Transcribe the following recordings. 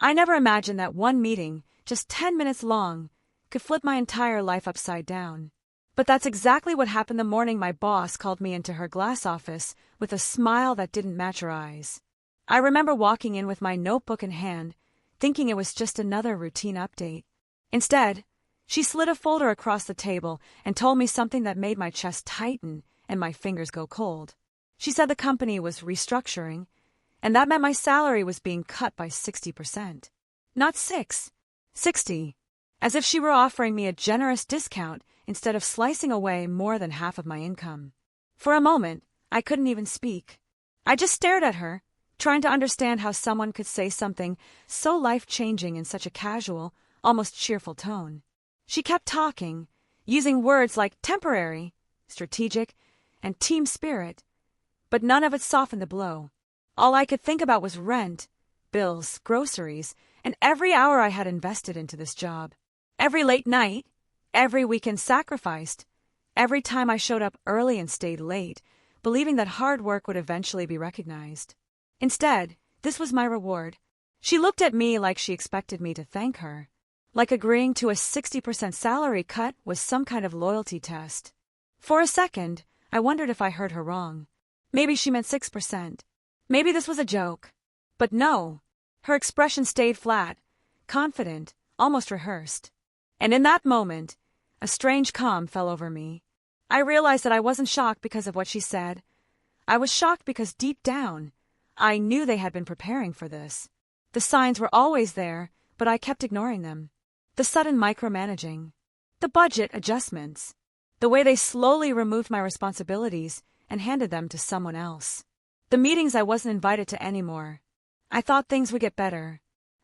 I never imagined that one meeting, just 10 minutes long, could flip my entire life upside down. But that's exactly what happened the morning my boss called me into her glass office with a smile that didn't match her eyes. I remember walking in with my notebook in hand, thinking it was just another routine update. Instead, she slid a folder across the table and told me something that made my chest tighten and my fingers go cold. She said the company was restructuring, and that meant my salary was being cut by 60%. Not 60. As if she were offering me a generous discount instead of slicing away more than half of my income. For a moment, I couldn't even speak. I just stared at her, trying to understand how someone could say something so life-changing in such a casual, almost cheerful tone. She kept talking, using words like temporary, strategic, and team spirit, but none of it softened the blow. All I could think about was rent, bills, groceries, and every hour I had invested into this job. Every late night, every weekend sacrificed, every time I showed up early and stayed late, believing that hard work would eventually be recognized. Instead, this was my reward. She looked at me like she expected me to thank her, like agreeing to a 60% salary cut was some kind of loyalty test. For a second, I wondered if I heard her wrong. Maybe she meant 6%. Maybe this was a joke. But no, her expression stayed flat, confident, almost rehearsed. And in that moment, a strange calm fell over me. I realized that I wasn't shocked because of what she said. I was shocked because deep down, I knew they had been preparing for this. The signs were always there, but I kept ignoring them. The sudden micromanaging, the budget adjustments, the way they slowly removed my responsibilities and handed them to someone else. The meetings I wasn't invited to anymore. I thought things would get better.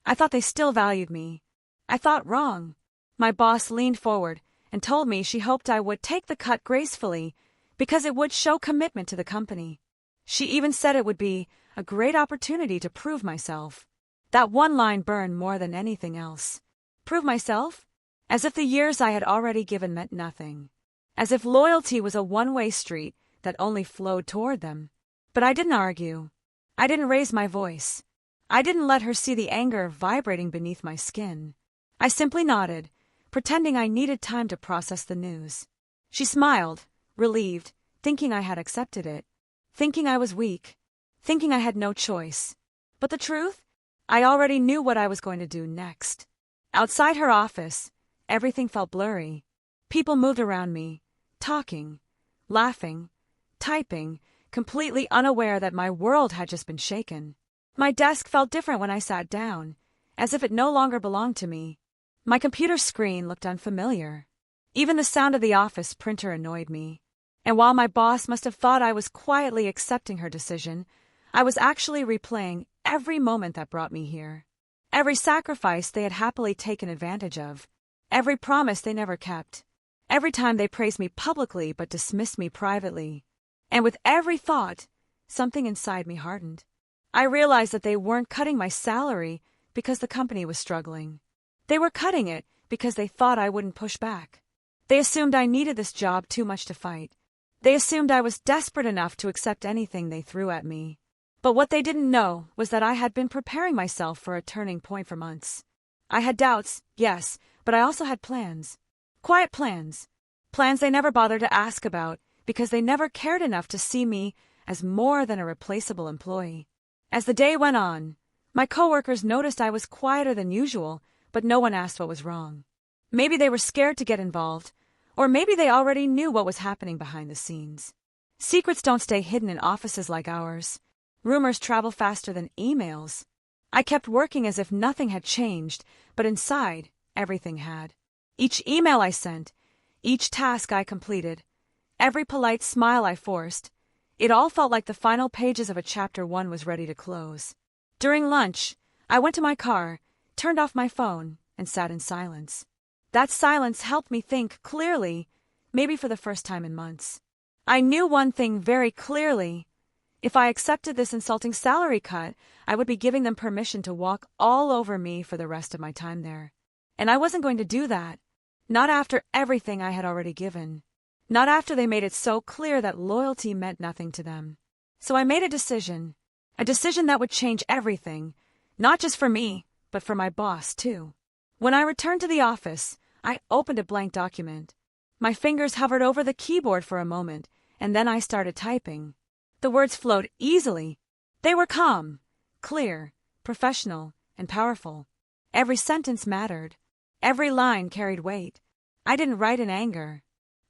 I thought they still valued me. I thought wrong. My boss leaned forward and told me she hoped I would take the cut gracefully because it would show commitment to the company. She even said it would be a great opportunity to prove myself. That one line burned more than anything else. Prove myself? As if the years I had already given meant nothing. As if loyalty was a one-way street that only flowed toward them. But I didn't argue. I didn't raise my voice. I didn't let her see the anger vibrating beneath my skin. I simply nodded, pretending I needed time to process the news. She smiled, relieved, thinking I had accepted it, thinking I was weak, thinking I had no choice. But the truth? I already knew what I was going to do next. Outside her office, everything felt blurry. People moved around me, talking, laughing, typing, completely unaware that my world had just been shaken. My desk felt different when I sat down, as if it no longer belonged to me. My computer screen looked unfamiliar. Even the sound of the office printer annoyed me. And while my boss must have thought I was quietly accepting her decision, I was actually replaying every moment that brought me here. Every sacrifice they had happily taken advantage of. Every promise they never kept. Every time they praised me publicly but dismissed me privately. And with every thought, something inside me hardened. I realized that they weren't cutting my salary because the company was struggling. They were cutting it because they thought I wouldn't push back. They assumed I needed this job too much to fight. They assumed I was desperate enough to accept anything they threw at me. But what they didn't know was that I had been preparing myself for a turning point for months. I had doubts, yes, but I also had plans. Quiet plans. Plans they never bothered to ask about because they never cared enough to see me as more than a replaceable employee. As the day went on, my coworkers noticed I was quieter than usual, but no one asked what was wrong. Maybe they were scared to get involved, or maybe they already knew what was happening behind the scenes. Secrets don't stay hidden in offices like ours. Rumors travel faster than emails. I kept working as if nothing had changed, but inside, everything had. Each email I sent, each task I completed, every polite smile I forced, it all felt like the final pages of a chapter one was ready to close. During lunch, I went to my car, turned off my phone, and sat in silence. That silence helped me think clearly, maybe for the first time in months. I knew one thing very clearly. If I accepted this insulting salary cut, I would be giving them permission to walk all over me for the rest of my time there. And I wasn't going to do that. Not after everything I had already given. Not after they made it so clear that loyalty meant nothing to them. So I made a decision that would change everything, not just for me, but for my boss, too. When I returned to the office, I opened a blank document. My fingers hovered over the keyboard for a moment, and then I started typing. The words flowed easily. They were calm, clear, professional, and powerful. Every sentence mattered. Every line carried weight. I didn't write in anger.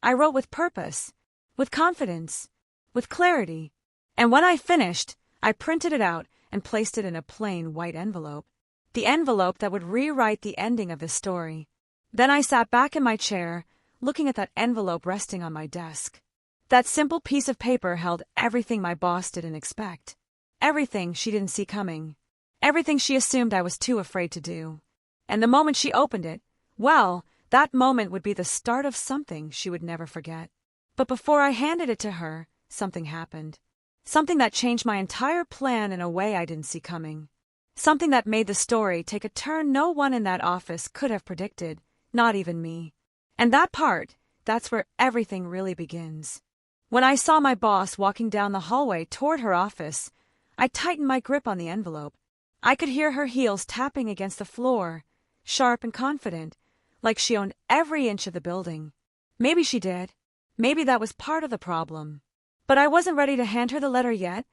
I wrote with purpose, with confidence, with clarity. And when I finished, I printed it out and placed it in a plain white envelope. The envelope that would rewrite the ending of the story. Then I sat back in my chair, looking at that envelope resting on my desk. That simple piece of paper held everything my boss didn't expect. Everything she didn't see coming. Everything she assumed I was too afraid to do. And the moment she opened it, well, that moment would be the start of something she would never forget. But before I handed it to her, something happened. Something that changed my entire plan in a way I didn't see coming. Something that made the story take a turn no one in that office could have predicted, not even me. And that's where everything really begins. When I saw my boss walking down the hallway toward her office, I tightened my grip on the envelope. I could hear her heels tapping against the floor, sharp and confident, like she owned every inch of the building. Maybe she did. Maybe that was part of the problem. But I wasn't ready to hand her the letter yet,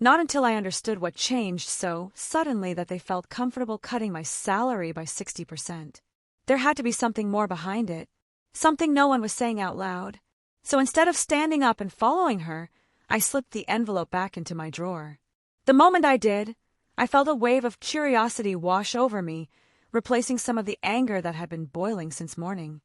not until I understood what changed so suddenly that they felt comfortable cutting my salary by 60%. There had to be something more behind it, something no one was saying out loud. So instead of standing up and following her, I slipped the envelope back into my drawer. The moment I did, I felt a wave of curiosity wash over me, replacing some of the anger that had been boiling since morning.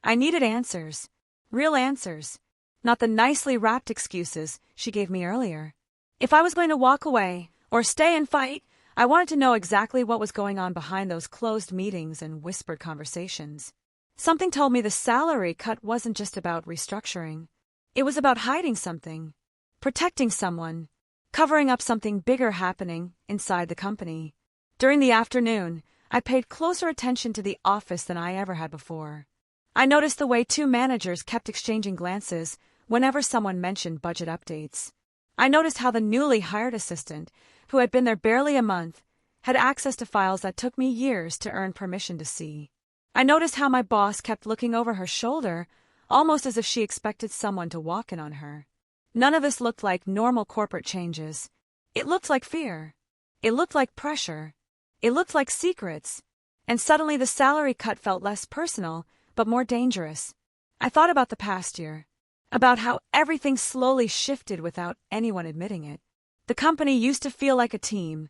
I needed answers, real answers, not the nicely wrapped excuses she gave me earlier. If I was going to walk away or stay and fight, I wanted to know exactly what was going on behind those closed meetings and whispered conversations. Something told me the salary cut wasn't just about restructuring. It was about hiding something, protecting someone, covering up something bigger happening inside the company. During the afternoon, I paid closer attention to the office than I ever had before. I noticed the way two managers kept exchanging glances whenever someone mentioned budget updates. I noticed how the newly hired assistant, who had been there barely a month, had access to files that took me years to earn permission to see. I noticed how my boss kept looking over her shoulder, almost as if she expected someone to walk in on her. None of this looked like normal corporate changes. It looked like fear. It looked like pressure. It looked like secrets. And suddenly the salary cut felt less personal, but more dangerous. I thought about the past year, about how everything slowly shifted without anyone admitting it. The company used to feel like a team,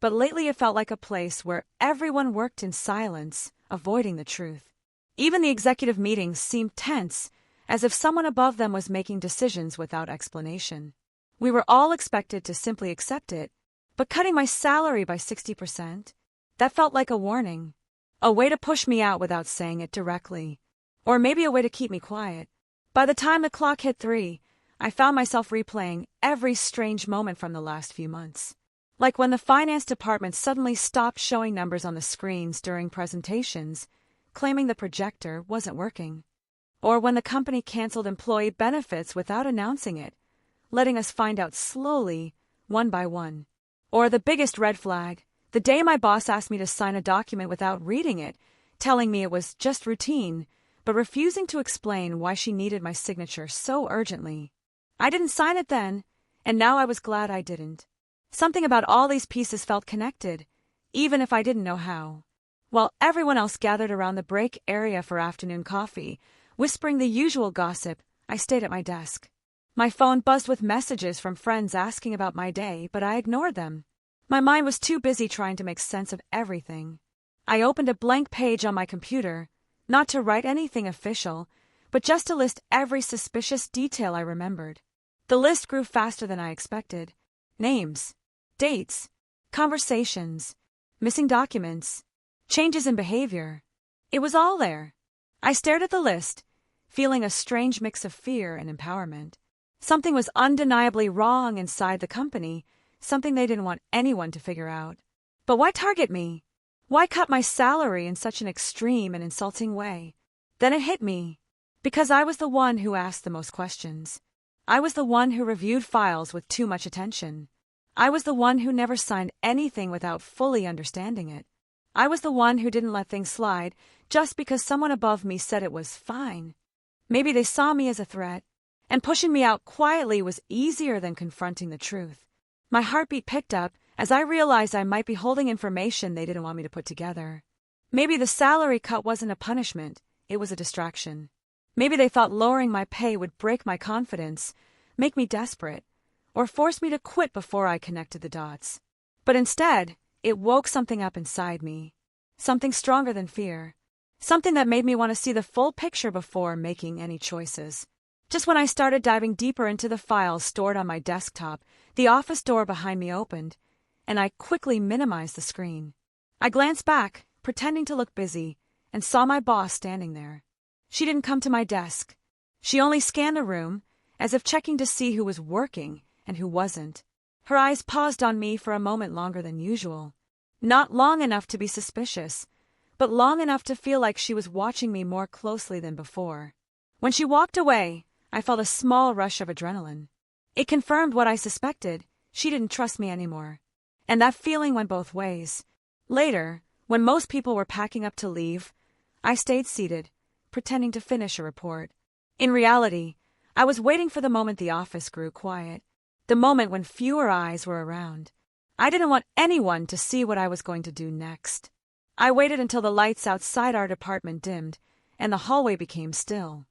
but lately it felt like a place where everyone worked in silence, avoiding the truth. Even the executive meetings seemed tense, as if someone above them was making decisions without explanation. We were all expected to simply accept it, but cutting my salary by 60%, that felt like a warning. A way to push me out without saying it directly. Or maybe a way to keep me quiet. By the time the clock hit 3, I found myself replaying every strange moment from the last few months. Like when the finance department suddenly stopped showing numbers on the screens during presentations, claiming the projector wasn't working. Or when the company canceled employee benefits without announcing it, letting us find out slowly, one by one. Or the biggest red flag, the day my boss asked me to sign a document without reading it, telling me it was just routine, but refusing to explain why she needed my signature so urgently. I didn't sign it then, and now I was glad I didn't. Something about all these pieces felt connected, even if I didn't know how. While everyone else gathered around the break area for afternoon coffee, whispering the usual gossip, I stayed at my desk. My phone buzzed with messages from friends asking about my day, but I ignored them. My mind was too busy trying to make sense of everything. I opened a blank page on my computer, not to write anything official, but just to list every suspicious detail I remembered. The list grew faster than I expected. Names, dates, conversations, missing documents, changes in behavior. It was all there. I stared at the list, feeling a strange mix of fear and empowerment. Something was undeniably wrong inside the company, something they didn't want anyone to figure out. But why target me? Why cut my salary in such an extreme and insulting way? Then it hit me. Because I was the one who asked the most questions. I was the one who reviewed files with too much attention. I was the one who never signed anything without fully understanding it. I was the one who didn't let things slide just because someone above me said it was fine. Maybe they saw me as a threat, and pushing me out quietly was easier than confronting the truth. My heartbeat picked up as I realized I might be holding information they didn't want me to put together. Maybe the salary cut wasn't a punishment, it was a distraction. Maybe they thought lowering my pay would break my confidence, make me desperate, or force me to quit before I connected the dots. But instead, it woke something up inside me. Something stronger than fear. Something that made me want to see the full picture before making any choices. Just when I started diving deeper into the files stored on my desktop, the office door behind me opened, and I quickly minimized the screen. I glanced back, pretending to look busy, and saw my boss standing there. She didn't come to my desk. She only scanned the room, as if checking to see who was working and who wasn't. Her eyes paused on me for a moment longer than usual. Not long enough to be suspicious, but long enough to feel like she was watching me more closely than before. When she walked away, I felt a small rush of adrenaline. It confirmed what I suspected. She didn't trust me anymore. And that feeling went both ways. Later, when most people were packing up to leave, I stayed seated, pretending to finish a report. In reality, I was waiting for the moment the office grew quiet, the moment when fewer eyes were around. I didn't want anyone to see what I was going to do next. I waited until the lights outside our department dimmed, and the hallway became still.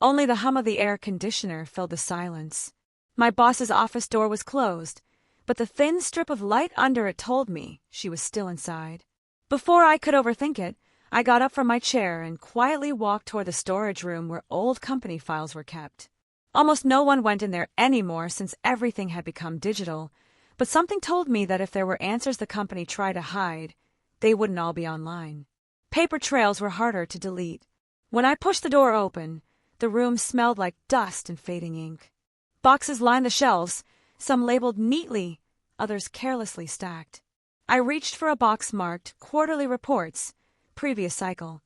Only the hum of the air conditioner filled the silence. My boss's office door was closed, but the thin strip of light under it told me she was still inside. Before I could overthink it, I got up from my chair and quietly walked toward the storage room where old company files were kept. Almost no one went in there anymore since everything had become digital, but something told me that if there were answers the company tried to hide, they wouldn't all be online. Paper trails were harder to delete. When I pushed the door open, the room smelled like dust and fading ink. Boxes lined the shelves, some labeled neatly, others carelessly stacked. I reached for a box marked Quarterly Reports, Previous Cycle.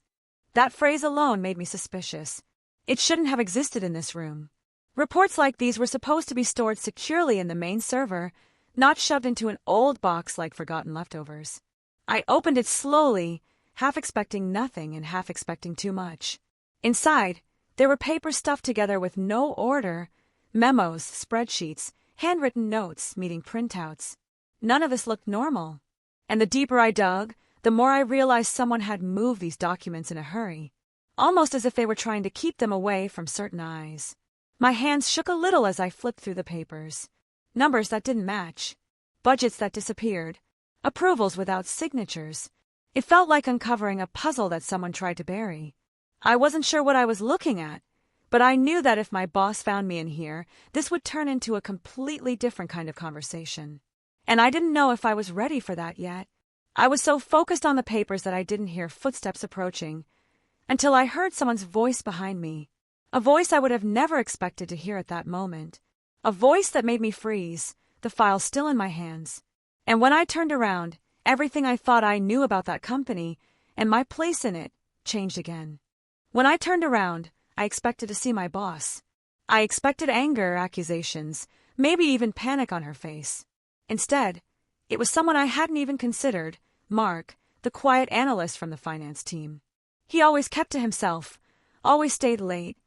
That phrase alone made me suspicious. It shouldn't have existed in this room. Reports like these were supposed to be stored securely in the main server, not shoved into an old box like forgotten leftovers. I opened it slowly, half expecting nothing and half expecting too much. Inside, there were papers stuffed together with no order, memos, spreadsheets, handwritten notes, meeting printouts. None of this looked normal. And the deeper I dug, the more I realized someone had moved these documents in a hurry, almost as if they were trying to keep them away from certain eyes. My hands shook a little as I flipped through the papers. Numbers that didn't match. Budgets that disappeared. Approvals without signatures. It felt like uncovering a puzzle that someone tried to bury. I wasn't sure what I was looking at, but I knew that if my boss found me in here, this would turn into a completely different kind of conversation. And I didn't know if I was ready for that yet. I was so focused on the papers that I didn't hear footsteps approaching, until I heard someone's voice behind me. A voice I would have never expected to hear at that moment. A voice that made me freeze, the file still in my hands. And when I turned around, everything I thought I knew about that company and my place in it changed again. When I turned around, I expected to see my boss. I expected anger, accusations, maybe even panic on her face. Instead, it was someone I hadn't even considered, Mark, the quiet analyst from the finance team. He always kept to himself, always stayed late,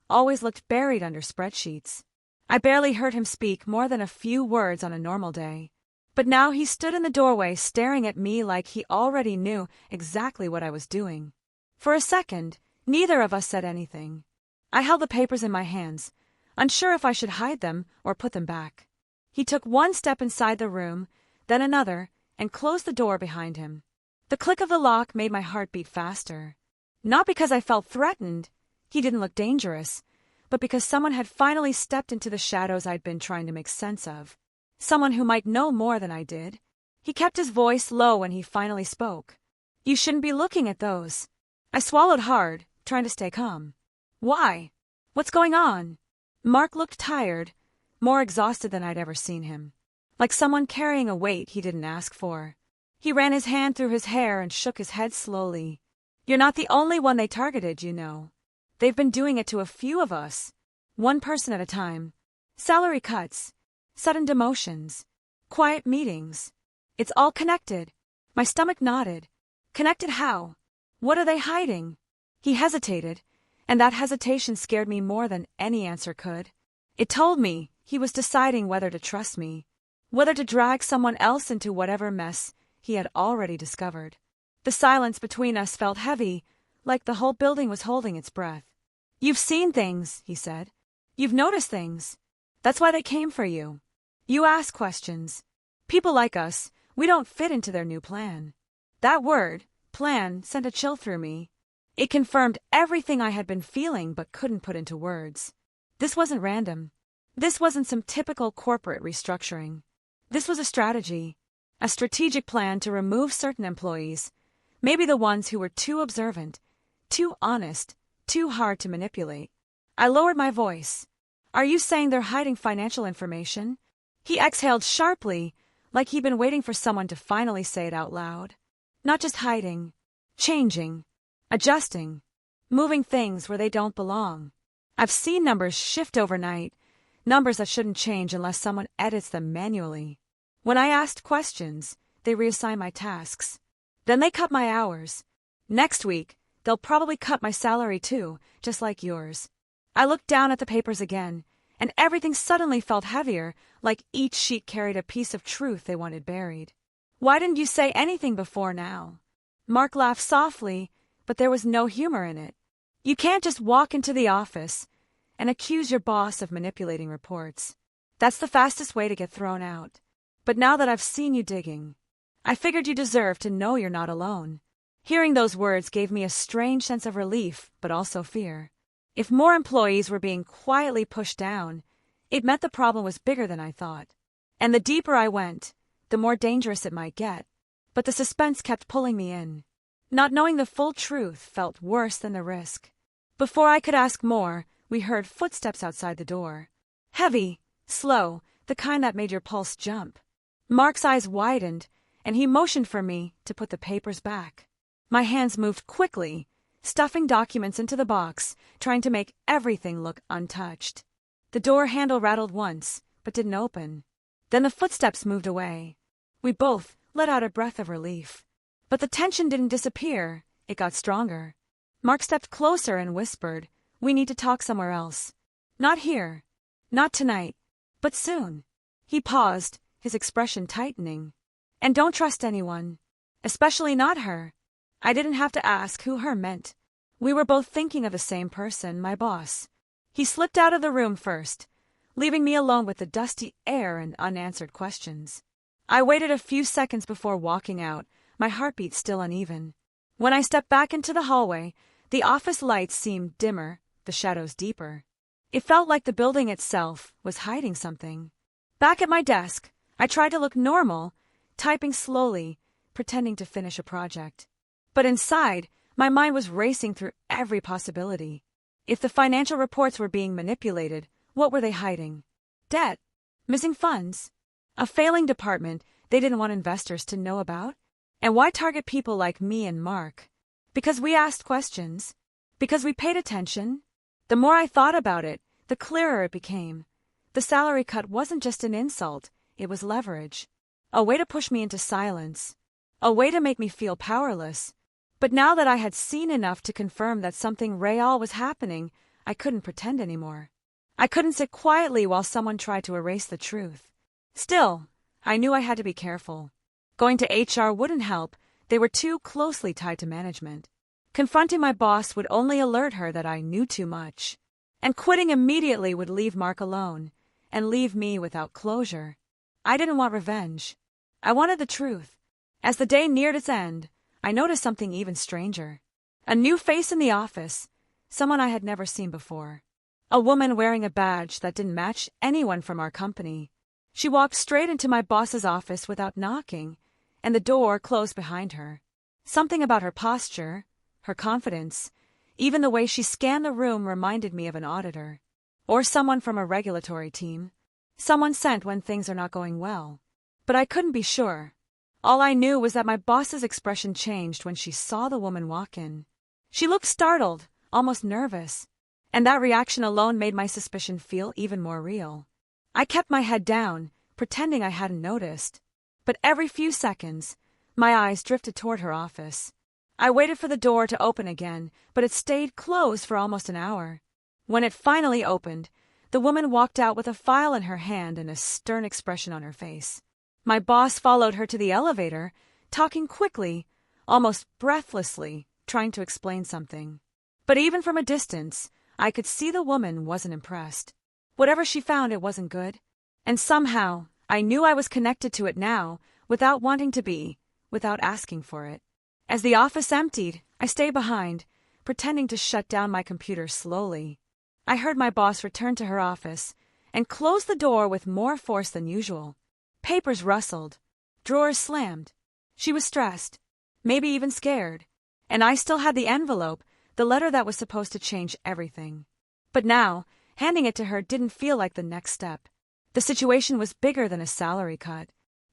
always looked buried under spreadsheets. I barely heard him speak more than a few words on a normal day. But now he stood in the doorway staring at me like he already knew exactly what I was doing. For a second, neither of us said anything. I held the papers in my hands, unsure if I should hide them or put them back. He took one step inside the room, then another, and closed the door behind him. The click of the lock made my heart beat faster. Not because I felt threatened, he didn't look dangerous, but because someone had finally stepped into the shadows I'd been trying to make sense of. Someone who might know more than I did. He kept his voice low when he finally spoke. "You shouldn't be looking at those." I swallowed hard, trying to stay calm. "Why? What's going on?" Mark looked tired, more exhausted than I'd ever seen him. Like someone carrying a weight he didn't ask for. He ran his hand through his hair and shook his head slowly. "You're not the only one they targeted, you know. They've been doing it to a few of us. One person at a time. Salary cuts. Sudden demotions. Quiet meetings. It's all connected." My stomach knotted. Connected how? What are they hiding? He hesitated, and that hesitation scared me more than any answer could. It told me he was deciding whether to trust me, whether to drag someone else into whatever mess he had already discovered. The silence between us felt heavy, like the whole building was holding its breath. "You've seen things," he said. "You've noticed things. That's why they came for you. You ask questions. People like us, we don't fit into their new plan." That word, plan, sent a chill through me. It confirmed everything I had been feeling but couldn't put into words. This wasn't random. This wasn't some typical corporate restructuring. This was a strategy, a strategic plan to remove certain employees, maybe the ones who were too observant, too honest, too hard to manipulate. I lowered my voice. "Are you saying they're hiding financial information?" He exhaled sharply, like he'd been waiting for someone to finally say it out loud. "Not just hiding, changing, adjusting, moving things where they don't belong. I've seen numbers shift overnight, numbers that shouldn't change unless someone edits them manually. When I asked questions, they reassigned my tasks. Then they cut my hours. Next week, they'll probably cut my salary too, just like yours." I looked down at the papers again, and everything suddenly felt heavier, like each sheet carried a piece of truth they wanted buried. "Why didn't you say anything before now?" Mark laughed softly, but there was no humor in it. "You can't just walk into the office and accuse your boss of manipulating reports. That's the fastest way to get thrown out. But now that I've seen you digging, I figured you deserve to know you're not alone." Hearing those words gave me a strange sense of relief, but also fear. If more employees were being quietly pushed down, it meant the problem was bigger than I thought. And the deeper I went, the more dangerous it might get. But the suspense kept pulling me in. Not knowing the full truth felt worse than the risk. Before I could ask more, we heard footsteps outside the door. Heavy, slow, the kind that made your pulse jump. Mark's eyes widened, and he motioned for me to put the papers back. My hands moved quickly, stuffing documents into the box, trying to make everything look untouched. The door handle rattled once, but didn't open. Then the footsteps moved away. We both let out a breath of relief. But the tension didn't disappear, it got stronger. Mark stepped closer and whispered, "We need to talk somewhere else. Not here. Not tonight. But soon." He paused, his expression tightening. "And don't trust anyone. Especially not her." I didn't have to ask who her meant. We were both thinking of the same person, my boss. He slipped out of the room first, leaving me alone with the dusty air and unanswered questions. I waited a few seconds before walking out, my heartbeat still uneven. When I stepped back into the hallway, the office lights seemed dimmer, the shadows deeper. It felt like the building itself was hiding something. Back at my desk, I tried to look normal, typing slowly, pretending to finish a project. But inside, my mind was racing through every possibility. If the financial reports were being manipulated, what were they hiding? Debt? Missing funds? A failing department they didn't want investors to know about? And why target people like me and Mark? Because we asked questions? Because we paid attention? The more I thought about it, the clearer it became. The salary cut wasn't just an insult, it was leverage. A way to push me into silence. A way to make me feel powerless. But now that I had seen enough to confirm that something real was happening, I couldn't pretend anymore. I couldn't sit quietly while someone tried to erase the truth. Still, I knew I had to be careful. Going to HR wouldn't help, they were too closely tied to management. Confronting my boss would only alert her that I knew too much. And quitting immediately would leave Mark alone, and leave me without closure. I didn't want revenge. I wanted the truth. As the day neared its end, I noticed something even stranger. A new face in the office, someone I had never seen before. A woman wearing a badge that didn't match anyone from our company. She walked straight into my boss's office without knocking, and the door closed behind her. Something about her posture, her confidence, even the way she scanned the room reminded me of an auditor. Or someone from a regulatory team. Someone sent when things are not going well. But I couldn't be sure. All I knew was that my boss's expression changed when she saw the woman walk in. She looked startled, almost nervous, and that reaction alone made my suspicion feel even more real. I kept my head down, pretending I hadn't noticed. But every few seconds, my eyes drifted toward her office. I waited for the door to open again, but it stayed closed for almost an hour. When it finally opened, the woman walked out with a file in her hand and a stern expression on her face. My boss followed her to the elevator, talking quickly, almost breathlessly, trying to explain something. But even from a distance, I could see the woman wasn't impressed. Whatever she found, it wasn't good. And somehow, I knew I was connected to it now, without wanting to be, without asking for it. As the office emptied, I stayed behind, pretending to shut down my computer slowly. I heard my boss return to her office and close the door with more force than usual. Papers rustled. Drawers slammed. She was stressed, maybe even scared. And I still had the envelope, the letter that was supposed to change everything. But now, handing it to her didn't feel like the next step. The situation was bigger than a salary cut.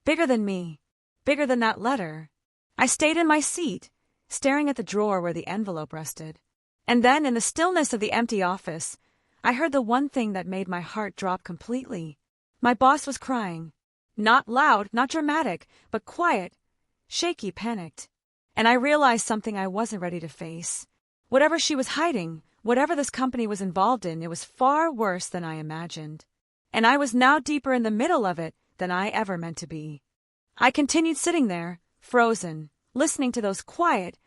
Bigger than me. Bigger than that letter. I stayed in my seat, staring at the drawer where the envelope rested. And then, in the stillness of the empty office, I heard the one thing that made my heart drop completely. My boss was crying. Not loud, not dramatic, but quiet, shaky, panicked. And I realized something I wasn't ready to face. Whatever she was hiding, whatever this company was involved in, it was far worse than I imagined. And I was now deeper in the middle of it than I ever meant to be. I continued sitting there, frozen, listening to those quiet,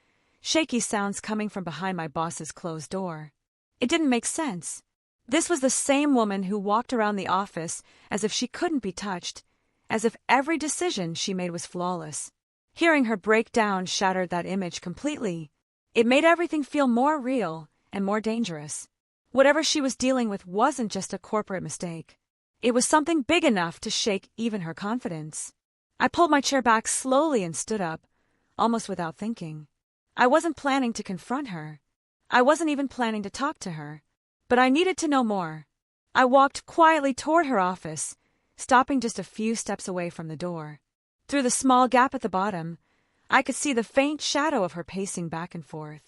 shaky sounds coming from behind my boss's closed door. It didn't make sense. This was the same woman who walked around the office as if she couldn't be touched, as if every decision she made was flawless. Hearing her break down shattered that image completely. It made everything feel more real and more dangerous. Whatever she was dealing with wasn't just a corporate mistake. It was something big enough to shake even her confidence. I pulled my chair back slowly and stood up, almost without thinking. I wasn't planning to confront her. I wasn't even planning to talk to her. But I needed to know more. I walked quietly toward her office, stopping just a few steps away from the door. Through the small gap at the bottom, I could see the faint shadow of her pacing back and forth.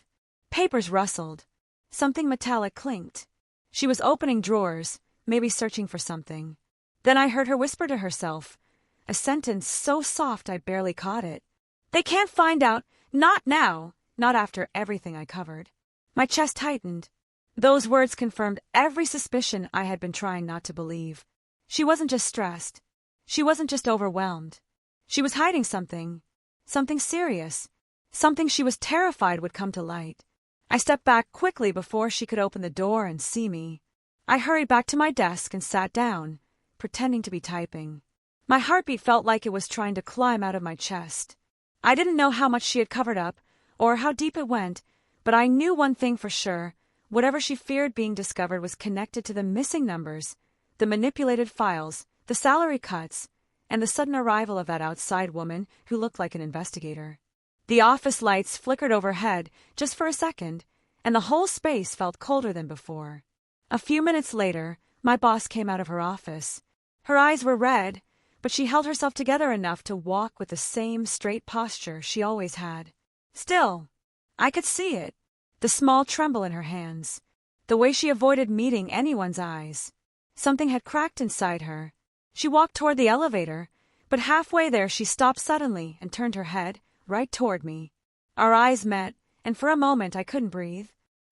Papers rustled. Something metallic clinked. She was opening drawers, maybe searching for something. Then I heard her whisper to herself, a sentence so soft I barely caught it. "They can't find out. Not now. Not after everything I covered." My chest tightened. Those words confirmed every suspicion I had been trying not to believe. She wasn't just stressed. She wasn't just overwhelmed. She was hiding something. Something serious. Something she was terrified would come to light. I stepped back quickly before she could open the door and see me. I hurried back to my desk and sat down, pretending to be typing. My heartbeat felt like it was trying to climb out of my chest. I didn't know how much she had covered up, or how deep it went, but I knew one thing for sure. Whatever she feared being discovered was connected to the missing numbers, the manipulated files, the salary cuts, and the sudden arrival of that outside woman who looked like an investigator. The office lights flickered overhead just for a second, and the whole space felt colder than before. A few minutes later, my boss came out of her office. Her eyes were red, but she held herself together enough to walk with the same straight posture she always had. Still, I could see it, the small tremble in her hands, the way she avoided meeting anyone's eyes. Something had cracked inside her. She walked toward the elevator, but halfway there she stopped suddenly and turned her head right toward me. Our eyes met, and for a moment I couldn't breathe.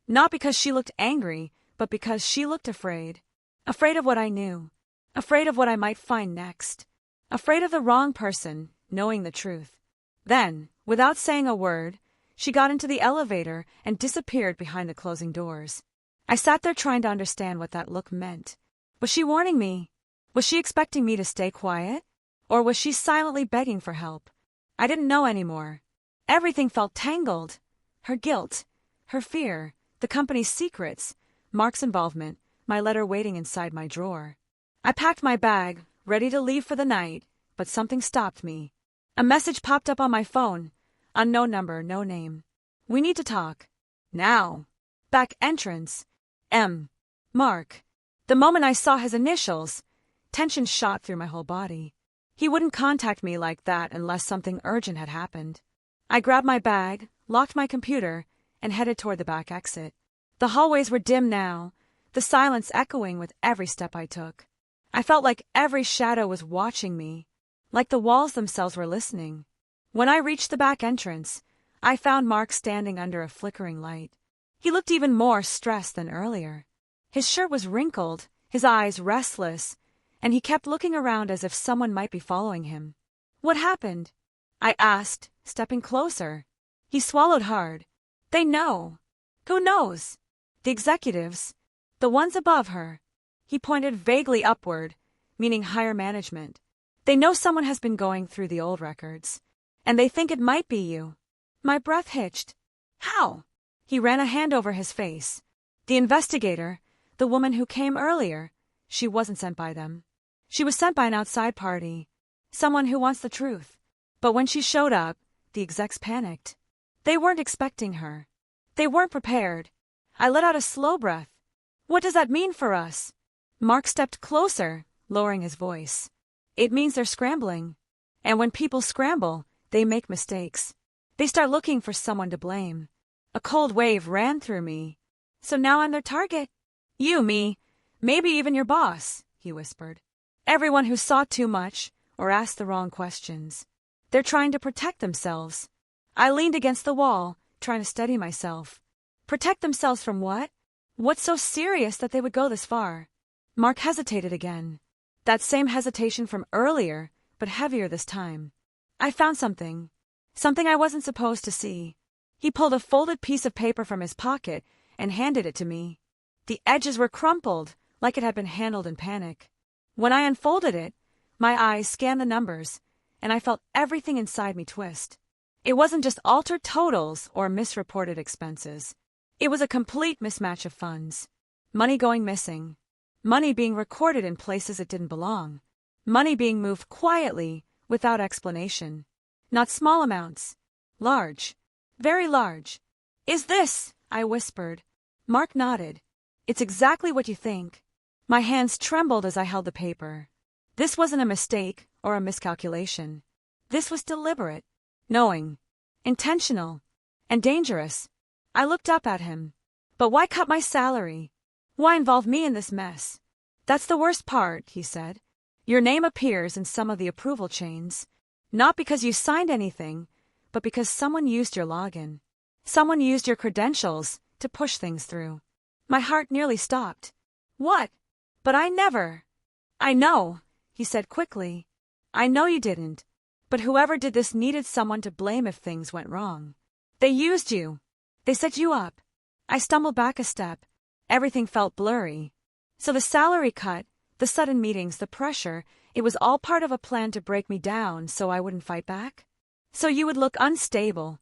Not because she looked angry, but because she looked afraid. Afraid of what I knew. Afraid of what I might find next. Afraid of the wrong person knowing the truth. Then, without saying a word, she got into the elevator and disappeared behind the closing doors. I sat there trying to understand what that look meant. Was she warning me? Was she expecting me to stay quiet? Or was she silently begging for help? I didn't know anymore. Everything felt tangled. Her guilt, her fear, the company's secrets, Mark's involvement, my letter waiting inside my drawer. I packed my bag, ready to leave for the night, but something stopped me. A message popped up on my phone. Unknown number, no name. "We need to talk. Now." Back entrance. M. Mark. The moment I saw his initials, tension shot through my whole body. He wouldn't contact me like that unless something urgent had happened. I grabbed my bag, locked my computer, and headed toward the back exit. The hallways were dim now, the silence echoing with every step I took. I felt like every shadow was watching me, like the walls themselves were listening. When I reached the back entrance, I found Mark standing under a flickering light. He looked even more stressed than earlier. His shirt was wrinkled, his eyes restless, and he kept looking around as if someone might be following him. "What happened?" I asked, stepping closer. He swallowed hard. "They know." "Who knows?" "The executives. The ones above her." He pointed vaguely upward, meaning higher management. "They know someone has been going through the old records, and they think it might be you." My breath hitched. "How?" He ran a hand over his face. "The investigator, the woman who came earlier, she wasn't sent by them. She was sent by an outside party, someone who wants the truth. But when she showed up, the execs panicked. They weren't expecting her. They weren't prepared." I let out a slow breath. "What does that mean for us?" Mark stepped closer, lowering his voice. "It means they're scrambling. And when people scramble, they make mistakes. They start looking for someone to blame." A cold wave ran through me. "So now I'm their target." "You, me, maybe even your boss," he whispered. "Everyone who saw too much or asked the wrong questions. They're trying to protect themselves." I leaned against the wall, trying to steady myself. Protect themselves from what? What's so serious that they would go this far? Mark hesitated again. That same hesitation from earlier, but heavier this time. "I found something. Something I wasn't supposed to see." He pulled a folded piece of paper from his pocket and handed it to me. The edges were crumpled, like it had been handled in panic. When I unfolded it, my eyes scanned the numbers, and I felt everything inside me twist. It wasn't just altered totals or misreported expenses. It was a complete mismatch of funds. Money going missing. Money being recorded in places it didn't belong. Money being moved quietly, without explanation. Not small amounts. Large. Very large. "Is this?" I whispered. Mark nodded. "It's exactly what you think." My hands trembled as I held the paper. This wasn't a mistake or a miscalculation. This was deliberate, knowing, intentional, and dangerous. I looked up at him. "But why cut my salary? Why involve me in this mess?" "That's the worst part," he said. "Your name appears in some of the approval chains, not because you signed anything, but because someone used your login. Someone used your credentials to push things through." My heart nearly stopped. "What? But I never." "I know," he said quickly. "I know you didn't. But whoever did this needed someone to blame if things went wrong. They used you. They set you up." I stumbled back a step. Everything felt blurry. So the salary cut, the sudden meetings, the pressure, it was all part of a plan to break me down so I wouldn't fight back? So you would look unstable,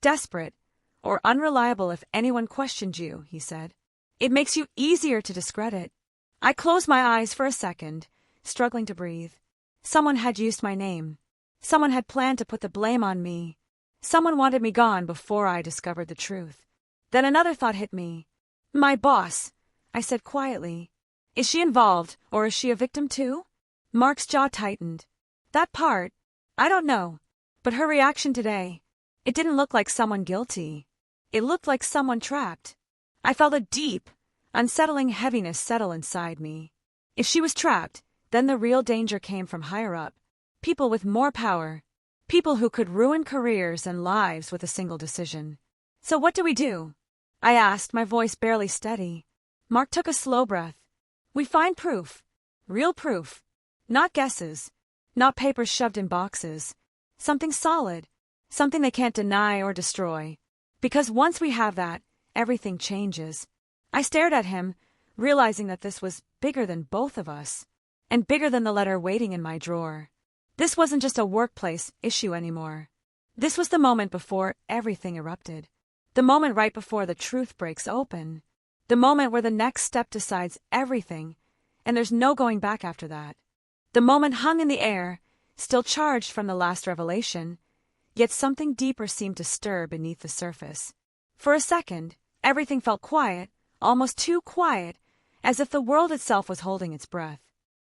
desperate, or unreliable if anyone questioned you, he said. It makes you easier to discredit. I closed my eyes for a second, struggling to breathe. Someone had used my name. Someone had planned to put the blame on me. Someone wanted me gone before I discovered the truth. Then another thought hit me. "My boss," I said quietly. "Is she involved, or is she a victim too?" Mark's jaw tightened. "That part, I don't know. But her reaction today, it didn't look like someone guilty. It looked like someone trapped." I felt a deep, unsettling heaviness settle inside me. If she was trapped, then the real danger came from higher up. People with more power. People who could ruin careers and lives with a single decision. "So what do we do?" I asked, my voice barely steady. Mark took a slow breath. "We find proof. Real proof. Not guesses. Not papers shoved in boxes. Something solid. Something they can't deny or destroy. Because once we have that, everything changes." I stared at him, realizing that this was bigger than both of us. And bigger than the letter waiting in my drawer. This wasn't just a workplace issue anymore. This was the moment before everything erupted. The moment right before the truth breaks open. The moment where the next step decides everything, and there's no going back after that. The moment hung in the air, still charged from the last revelation, yet something deeper seemed to stir beneath the surface. For a second, everything felt quiet, almost too quiet, as if the world itself was holding its breath.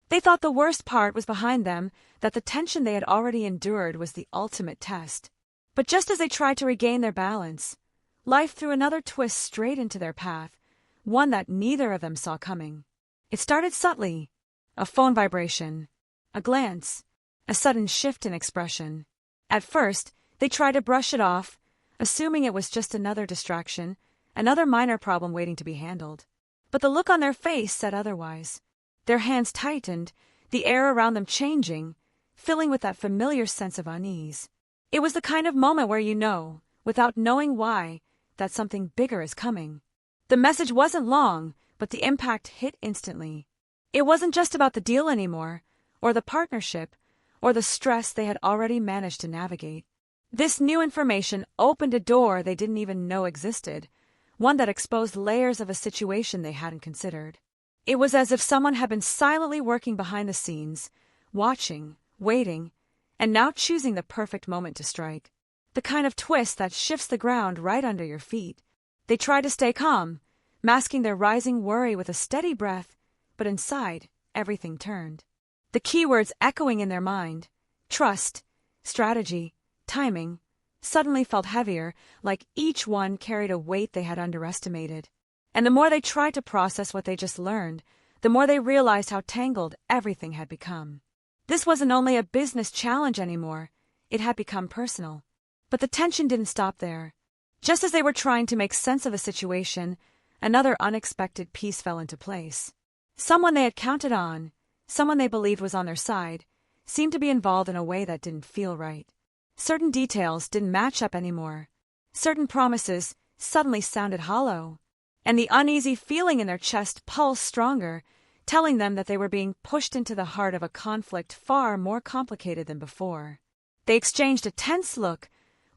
They thought the worst part was behind them, that the tension they had already endured was the ultimate test. But just as they tried to regain their balance, life threw another twist straight into their path, one that neither of them saw coming. It started subtly. A phone vibration. A glance. A sudden shift in expression. At first, they tried to brush it off, assuming it was just another distraction, another minor problem waiting to be handled. But the look on their face said otherwise. Their hands tightened, the air around them changing, filling with that familiar sense of unease. It was the kind of moment where you know, without knowing why, that something bigger is coming. The message wasn't long, but the impact hit instantly. It wasn't just about the deal anymore, or the partnership, or the stress they had already managed to navigate. This new information opened a door they didn't even know existed, one that exposed layers of a situation they hadn't considered. It was as if someone had been silently working behind the scenes, watching, waiting, and now choosing the perfect moment to strike. The kind of twist that shifts the ground right under your feet. They tried to stay calm, masking their rising worry with a steady breath, but inside, everything turned. The keywords echoing in their mind, trust, strategy, timing, suddenly felt heavier, like each one carried a weight they had underestimated. And the more they tried to process what they just learned, the more they realized how tangled everything had become. This wasn't only a business challenge anymore, it had become personal. But the tension didn't stop there. Just as they were trying to make sense of a situation, another unexpected piece fell into place. Someone they had counted on, someone they believed was on their side, seemed to be involved in a way that didn't feel right. Certain details didn't match up anymore. Certain promises suddenly sounded hollow. And the uneasy feeling in their chest pulsed stronger, telling them that they were being pushed into the heart of a conflict far more complicated than before. They exchanged a tense look,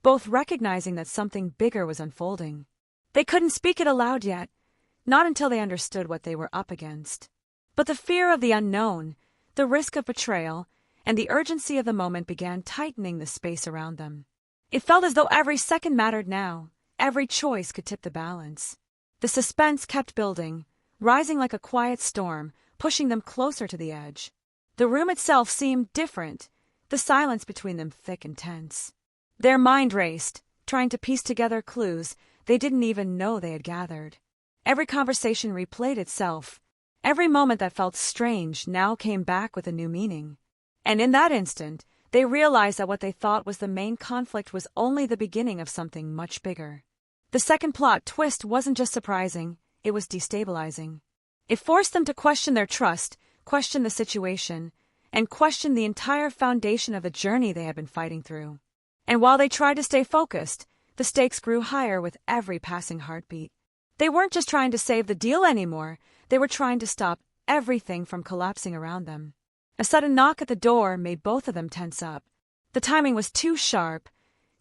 both recognizing that something bigger was unfolding. They couldn't speak it aloud yet, not until they understood what they were up against. But the fear of the unknown, the risk of betrayal, and the urgency of the moment began tightening the space around them. It felt as though every second mattered now, every choice could tip the balance. The suspense kept building, rising like a quiet storm, pushing them closer to the edge. The room itself seemed different, the silence between them thick and tense. Their mind raced, trying to piece together clues they didn't even know they had gathered. Every conversation replayed itself. Every moment that felt strange now came back with a new meaning. And in that instant, they realized that what they thought was the main conflict was only the beginning of something much bigger. The second plot twist wasn't just surprising, it was destabilizing. It forced them to question their trust, question the situation, and question the entire foundation of the journey they had been fighting through. And while they tried to stay focused, the stakes grew higher with every passing heartbeat. They weren't just trying to save the deal anymore, they were trying to stop everything from collapsing around them. A sudden knock at the door made both of them tense up. The timing was too sharp,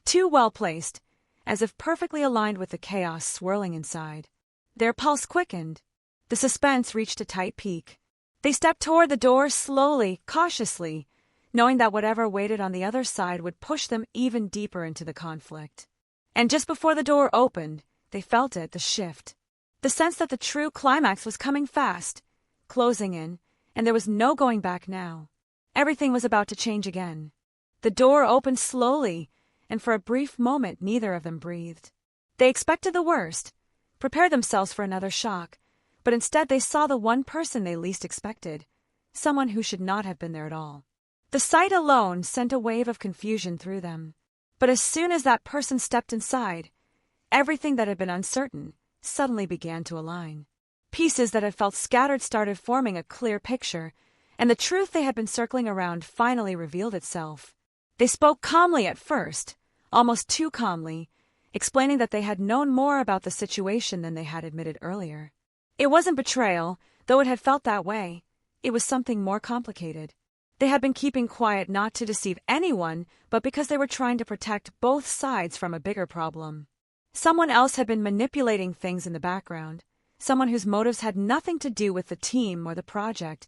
too well placed, as if perfectly aligned with the chaos swirling inside. Their pulse quickened. The suspense reached a tight peak. They stepped toward the door slowly, cautiously, knowing that whatever waited on the other side would push them even deeper into the conflict. And just before the door opened, they felt it, the shift. The sense that the true climax was coming fast, closing in, and there was no going back now. Everything was about to change again. The door opened slowly, and for a brief moment neither of them breathed. They expected the worst, prepared themselves for another shock, but instead they saw the one person they least expected, someone who should not have been there at all. The sight alone sent a wave of confusion through them. But as soon as that person stepped inside, everything that had been uncertain suddenly began to align. Pieces that had felt scattered started forming a clear picture, and the truth they had been circling around finally revealed itself. They spoke calmly at first, almost too calmly, explaining that they had known more about the situation than they had admitted earlier. It wasn't betrayal, though it had felt that way. It was something more complicated. They had been keeping quiet not to deceive anyone, but because they were trying to protect both sides from a bigger problem. Someone else had been manipulating things in the background, someone whose motives had nothing to do with the team or the project,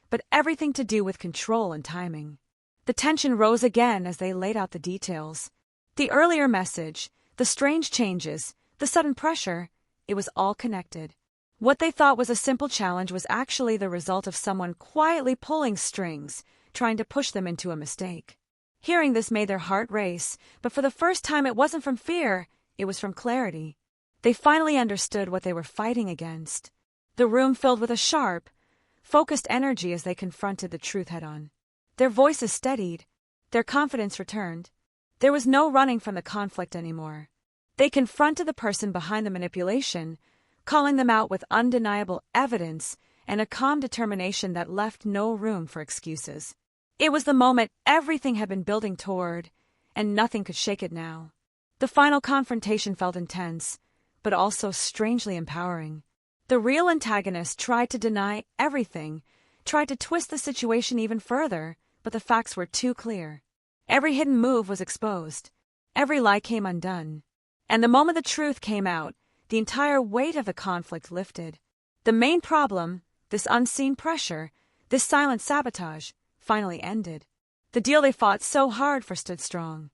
but everything to do with control and timing. The tension rose again as they laid out the details. The earlier message, the strange changes, the sudden pressure, it was all connected. What they thought was a simple challenge was actually the result of someone quietly pulling strings, trying to push them into a mistake. Hearing this made their heart race, but for the first time it wasn't from fear, it was from clarity. They finally understood what they were fighting against. The room filled with a sharp, focused energy as they confronted the truth head-on. Their voices steadied, their confidence returned. There was no running from the conflict anymore. They confronted the person behind the manipulation, calling them out with undeniable evidence and a calm determination that left no room for excuses. It was the moment everything had been building toward, and nothing could shake it now. The final confrontation felt intense, but also strangely empowering. The real antagonist tried to deny everything, tried to twist the situation even further, but the facts were too clear. Every hidden move was exposed. Every lie came undone. And the moment the truth came out, the entire weight of the conflict lifted. The main problem, this unseen pressure, this silent sabotage, finally ended. The deal they fought so hard for stood strong.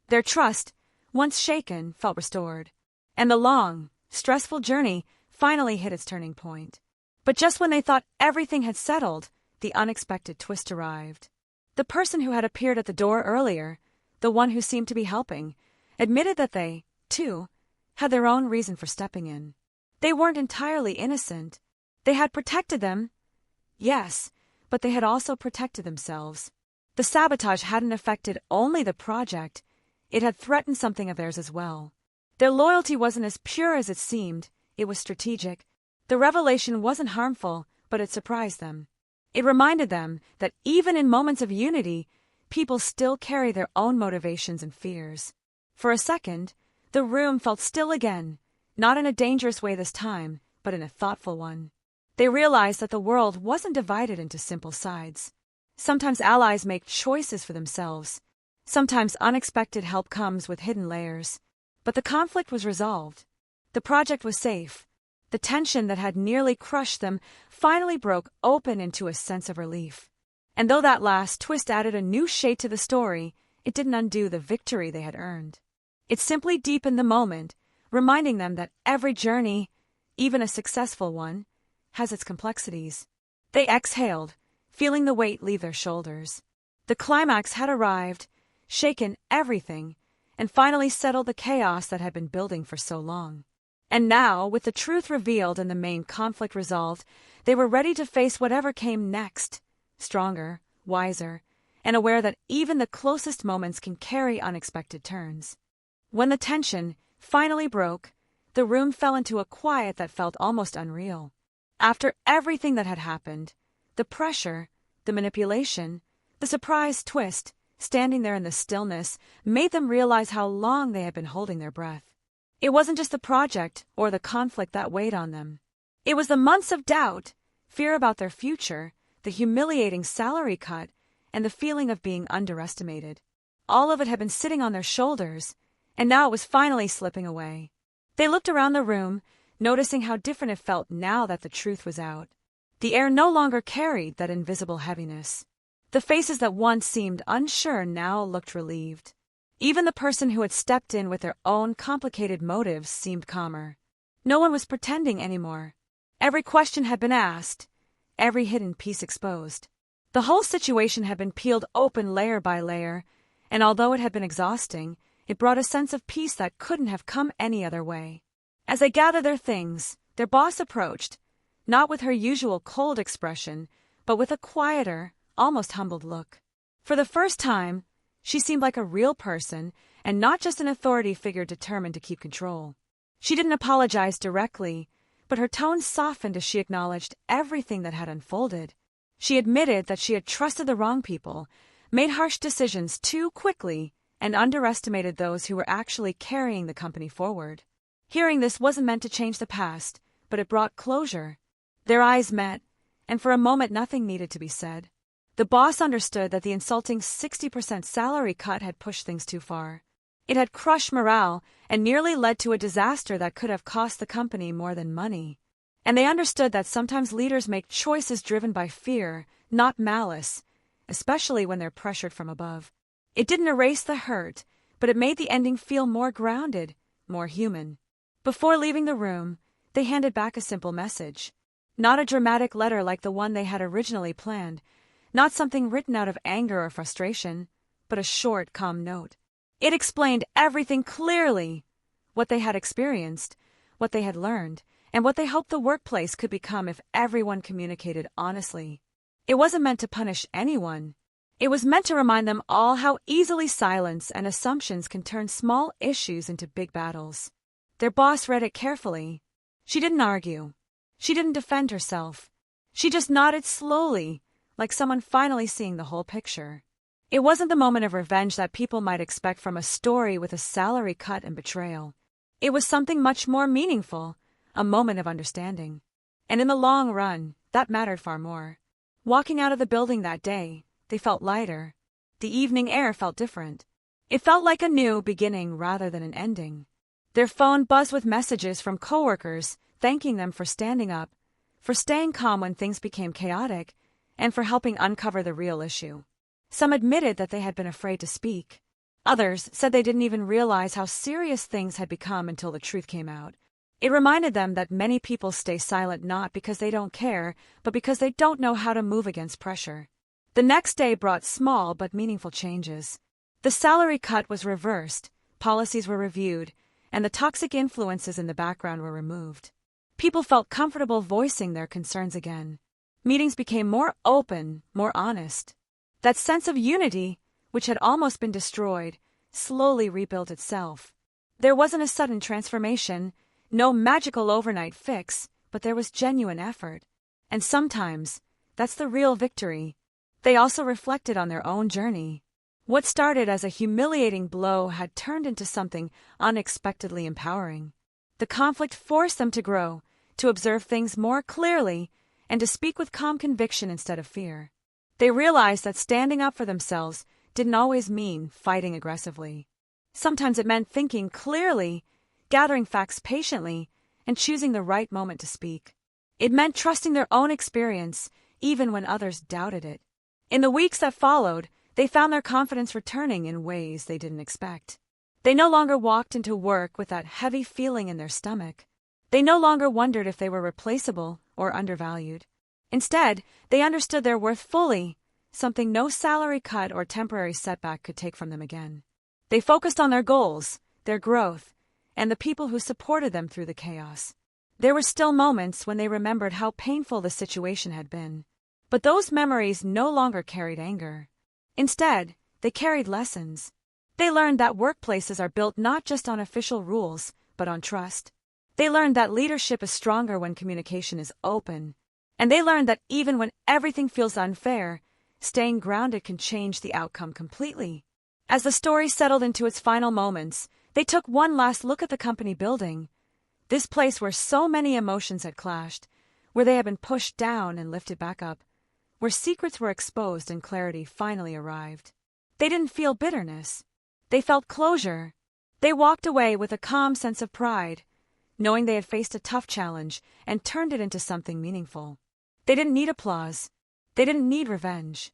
Their trust, once shaken, felt restored. And the long, stressful journey finally hit its turning point. But just when they thought everything had settled, the unexpected twist arrived. The person who had appeared at the door earlier, the one who seemed to be helping, admitted that they, too, had their own reason for stepping in. They weren't entirely innocent. They had protected them, yes, but they had also protected themselves. The sabotage hadn't affected only the project, it had threatened something of theirs as well. Their loyalty wasn't as pure as it seemed, it was strategic. The revelation wasn't harmful, but it surprised them. It reminded them that even in moments of unity, people still carry their own motivations and fears. For a second, the room felt still again, not in a dangerous way this time, but in a thoughtful one. They realized that the world wasn't divided into simple sides. Sometimes allies make choices for themselves. Sometimes unexpected help comes with hidden layers. But the conflict was resolved. The project was safe. The tension that had nearly crushed them finally broke open into a sense of relief. And though that last twist added a new shade to the story, it didn't undo the victory they had earned. It simply deepened the moment, reminding them that every journey, even a successful one, has its complexities. They exhaled, feeling the weight leave their shoulders. The climax had arrived, shaken everything, and finally settled the chaos that had been building for so long. And now, with the truth revealed and the main conflict resolved, they were ready to face whatever came next, stronger, wiser, and aware that even the closest moments can carry unexpected turns. When the tension finally broke, the room fell into a quiet that felt almost unreal. After everything that had happened, the pressure, the manipulation, the surprise twist, standing there in the stillness, made them realize how long they had been holding their breath. It wasn't just the project or the conflict that weighed on them. It was the months of doubt, fear about their future, the humiliating salary cut, and the feeling of being underestimated. All of it had been sitting on their shoulders, and now it was finally slipping away. They looked around the room, noticing how different it felt now that the truth was out. The air no longer carried that invisible heaviness. The faces that once seemed unsure now looked relieved. Even the person who had stepped in with their own complicated motives seemed calmer. No one was pretending anymore. Every question had been asked, every hidden piece exposed. The whole situation had been peeled open layer by layer, and although it had been exhausting, it brought a sense of peace that couldn't have come any other way. As they gathered their things, their boss approached, not with her usual cold expression, but with a quieter, almost humbled look. For the first time, she seemed like a real person and not just an authority figure determined to keep control. She didn't apologize directly, but her tone softened as she acknowledged everything that had unfolded. She admitted that she had trusted the wrong people, made harsh decisions too quickly, and underestimated those who were actually carrying the company forward. Hearing this wasn't meant to change the past, but it brought closure. Their eyes met, and for a moment nothing needed to be said. The boss understood that the insulting 60% salary cut had pushed things too far. It had crushed morale and nearly led to a disaster that could have cost the company more than money. And they understood that sometimes leaders make choices driven by fear, not malice, especially when they're pressured from above. It didn't erase the hurt, but it made the ending feel more grounded, more human. Before leaving the room, they handed back a simple message. Not a dramatic letter like the one they had originally planned, not something written out of anger or frustration, but a short, calm note. It explained everything clearly, what they had experienced, what they had learned, and what they hoped the workplace could become if everyone communicated honestly. It wasn't meant to punish anyone. It was meant to remind them all how easily silence and assumptions can turn small issues into big battles. Their boss read it carefully. She didn't argue. She didn't defend herself. She just nodded slowly, like someone finally seeing the whole picture. It wasn't the moment of revenge that people might expect from a story with a salary cut and betrayal. It was something much more meaningful, a moment of understanding. And in the long run, that mattered far more. Walking out of the building that day, they felt lighter. The evening air felt different. It felt like a new beginning rather than an ending. Their phone buzzed with messages from coworkers thanking them for standing up, for staying calm when things became chaotic, and for helping uncover the real issue. Some admitted that they had been afraid to speak. Others said they didn't even realize how serious things had become until the truth came out. It reminded them that many people stay silent not because they don't care, but because they don't know how to move against pressure. The next day brought small but meaningful changes. The salary cut was reversed, policies were reviewed, and the toxic influences in the background were removed. People felt comfortable voicing their concerns again. Meetings became more open, more honest. That sense of unity, which had almost been destroyed, slowly rebuilt itself. There wasn't a sudden transformation, no magical overnight fix, but there was genuine effort. And sometimes, that's the real victory. They also reflected on their own journey. What started as a humiliating blow had turned into something unexpectedly empowering. The conflict forced them to grow, to observe things more clearly, and to speak with calm conviction instead of fear. They realized that standing up for themselves didn't always mean fighting aggressively. Sometimes it meant thinking clearly, gathering facts patiently, and choosing the right moment to speak. It meant trusting their own experience, even when others doubted it. In the weeks that followed, they found their confidence returning in ways they didn't expect. They no longer walked into work with that heavy feeling in their stomach. They no longer wondered if they were replaceable or undervalued. Instead, they understood their worth fully, something no salary cut or temporary setback could take from them again. They focused on their goals, their growth, and the people who supported them through the chaos. There were still moments when they remembered how painful the situation had been. But those memories no longer carried anger. Instead, they carried lessons. They learned that workplaces are built not just on official rules, but on trust. They learned that leadership is stronger when communication is open. And they learned that even when everything feels unfair, staying grounded can change the outcome completely. As the story settled into its final moments, they took one last look at the company building. This place where so many emotions had clashed, where they had been pushed down and lifted back up, where secrets were exposed and clarity finally arrived. They didn't feel bitterness. They felt closure. They walked away with a calm sense of pride, knowing they had faced a tough challenge and turned it into something meaningful. They didn't need applause. They didn't need revenge.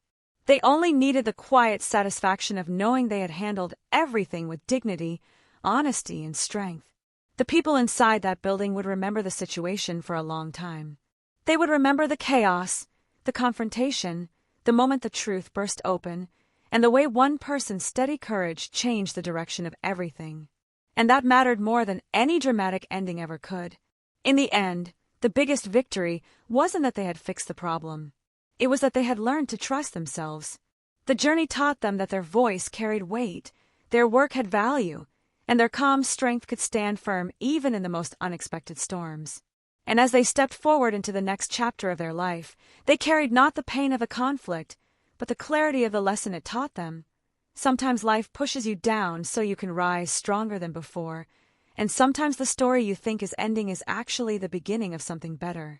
They only needed the quiet satisfaction of knowing they had handled everything with dignity, honesty, and strength. The people inside that building would remember the situation for a long time. They would remember the chaos, the confrontation, the moment the truth burst open, and the way one person's steady courage changed the direction of everything. And that mattered more than any dramatic ending ever could. In the end, the biggest victory wasn't that they had fixed the problem. It was that they had learned to trust themselves. The journey taught them that their voice carried weight, their work had value, and their calm strength could stand firm even in the most unexpected storms. And as they stepped forward into the next chapter of their life, they carried not the pain of the conflict, but the clarity of the lesson it taught them. Sometimes life pushes you down so you can rise stronger than before, and sometimes the story you think is ending is actually the beginning of something better.